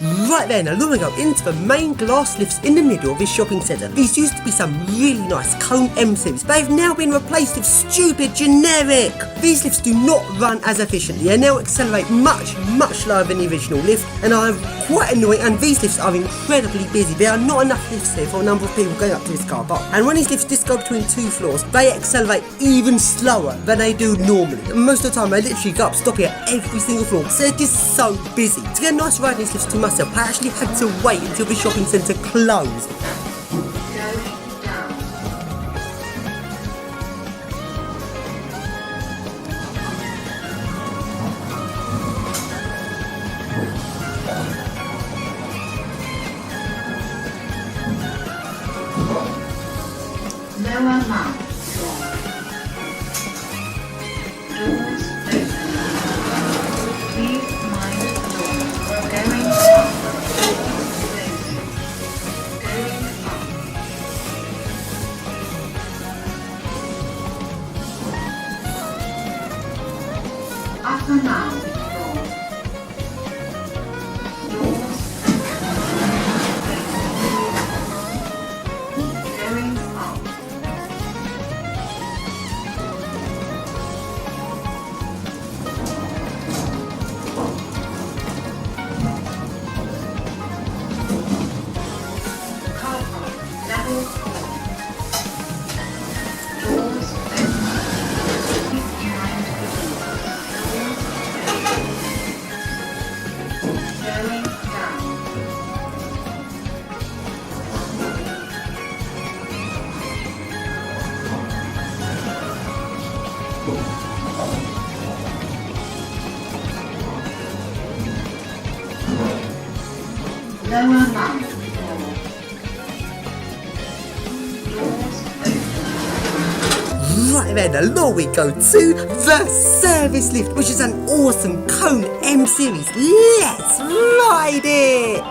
Right then, along we go into the main glass lifts in the middle of this shopping centre. These used to be some really nice cone M series, but they've now been replaced with stupid generic. These lifts do not run as efficiently and now accelerate much slower than the original lift and are quite annoying, and these lifts are incredibly busy. There are not enough lifts here for a number of people going up to this car park, and when these lifts just go between two floors, they accelerate even slower than they do normally. And most of the time they literally go up, stop here every single floor, so they're just so busy. To get a nice ride in these lifts to myself, I actually had to wait until the shopping centre closed. Lower mount. Doors open. Please mind the door. Going up. Going up. Upper mount floor. Doors open. Going up. Level 4. Doors open. Mind the doors. Going down. Lower mount floor. Doors open. Right then, along we go to the service lift, which is an awesome cone M series. Let's ride it!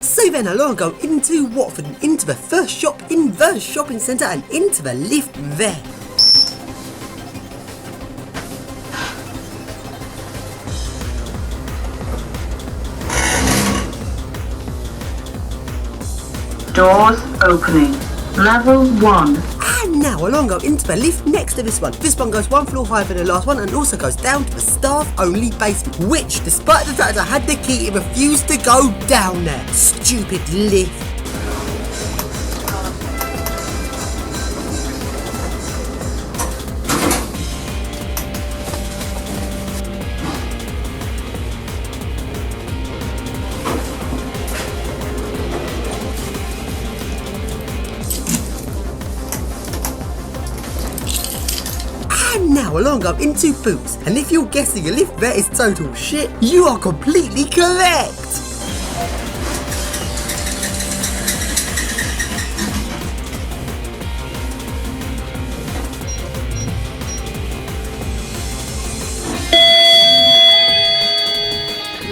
So then along go into Watford, and into the first shop in the shopping centre and into the lift there. Doors opening. Level 1. And now along go into the lift next to this one. This one goes one floor higher than the last one and also goes down to the staff only basement, which despite the fact I had the key, it refused to go down there. Stupid lift. And now now along are into boots, and if you're guessing a lift vet is total shit, you are completely correct!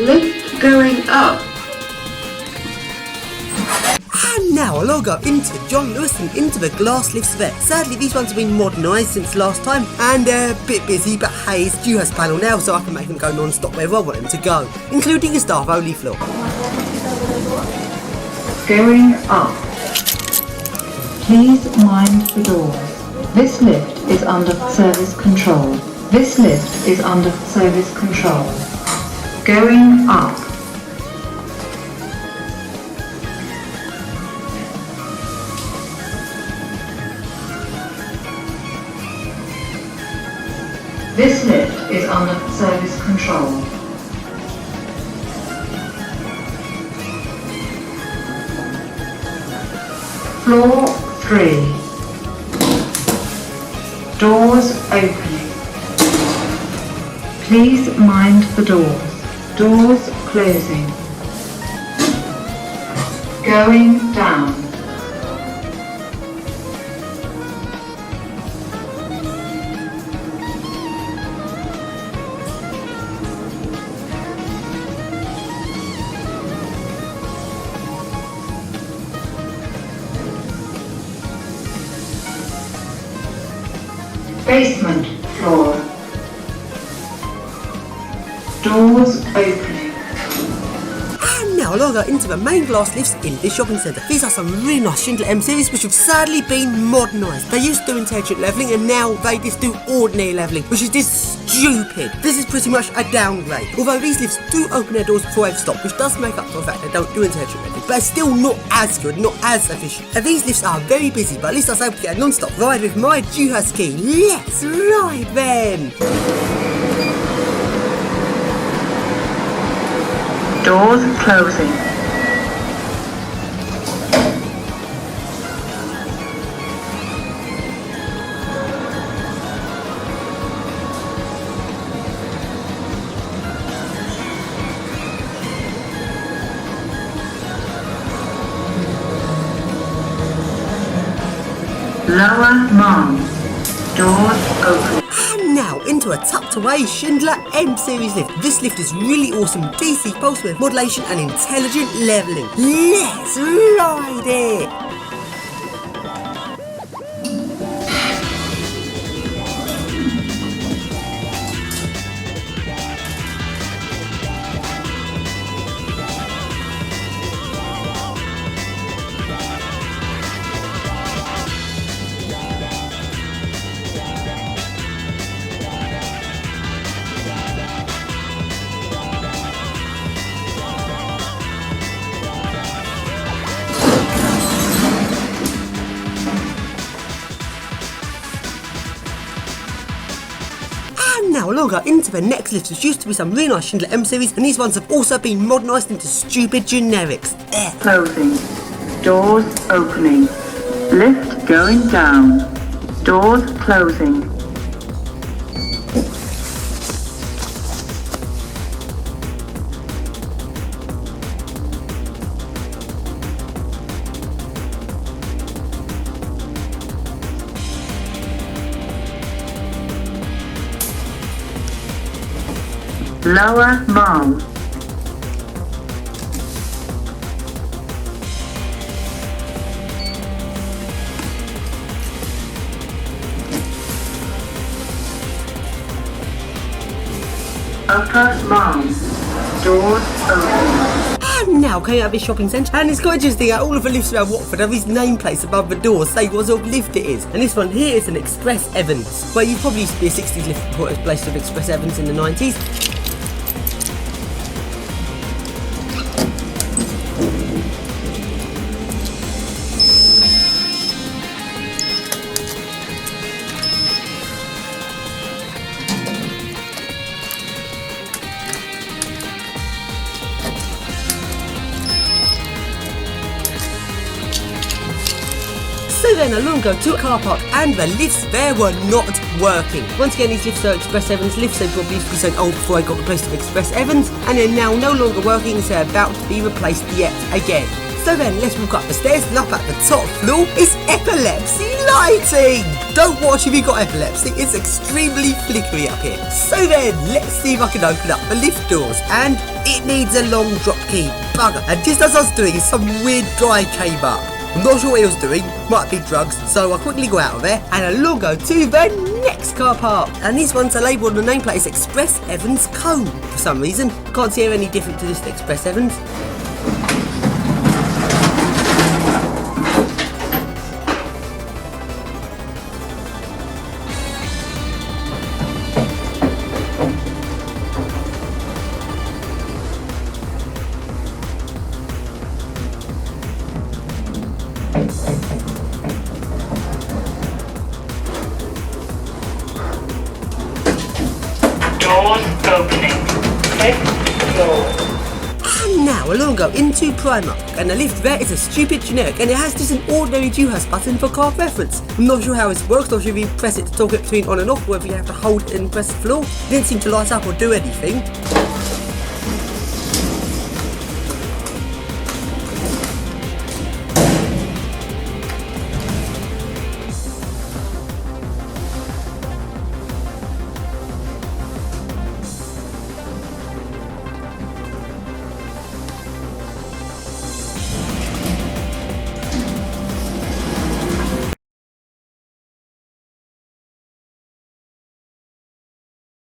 Lift going up. And now I'll log up into John Lewis and into the glass lifts vet. Sadly, these ones have been modernised since last time, and they're a bit busy, but hey, it's Duhas panel now, so I can make them go non-stop wherever I want them to go, including a staff-only floor. Going up. Please mind the doors. This lift is under service control. This lift is under service control. Going up. This lift is under service control. Floor 3. Doors opening. Please mind the doors. Doors closing. Going down. Basement floor. Doors opening. And now I'll go into the main glass lifts in this shopping centre. These are some really nice Schindler M series which have sadly been modernised. They used to do intelligent levelling and now they just do ordinary levelling, which is just stupid. This is pretty much a downgrade. Although these lifts do open their doors before they've stopped, which does make up for the fact they don't do intelligent levelling, but it's still not as good, not as efficient. And these lifts are very busy, but at least I was able to get a non-stop ride with my Duhas key. Let's ride then! Doors closing. Lower mom. Doors open. And now into a tucked away Schindler M series lift. This lift is really awesome DC pulse width modulation and intelligent levelling. Let's ride it! Now longer into the next lifts, which used to be some really nice Schindler M series, and these ones have also been modernised into stupid generics. Closing. Doors opening. Lift going down. Doors closing. Lower mom. Upper mom. Doors open. And now coming out of this shopping centre, and it's quite interesting how all of the lifts around Watford have these nameplates above the doors saying what sort of lift it is. And this one here is an Express Evans. Well, you probably used to be a 60s lift before it was placed with Express Evans in the 90s. So then along go to a car park and the lifts there were not working. Once again, these lifts are Express Evans lifts, they probably used to be so old before I got replaced with Express Evans, and they're now no longer working, so they're about to be replaced yet again. So then, let's walk up the stairs, and up at the top floor is epilepsy lighting! Don't watch if you've got epilepsy, it's extremely flickery up here. So then, let's see if I can open up the lift doors, and it needs a long drop key. Bugger. And just as I was doing it, some weird guy came up. I'm not sure what he was doing, might be drugs, so I quickly go out of there, and along go to the next car park. And these ones are labelled on the nameplate as Express Evans Cone. For some reason, can't see any different to this Express Evans. Doors opening. 5th floor. And now along go into Primark, and the lift there is a stupid generic, and it has just an ordinary Duhas button for car preference. I'm not sure how it works, not sure if you press it to toggle it between on and off, whether you have to hold it and press the floor. It didn't seem to light up or do anything.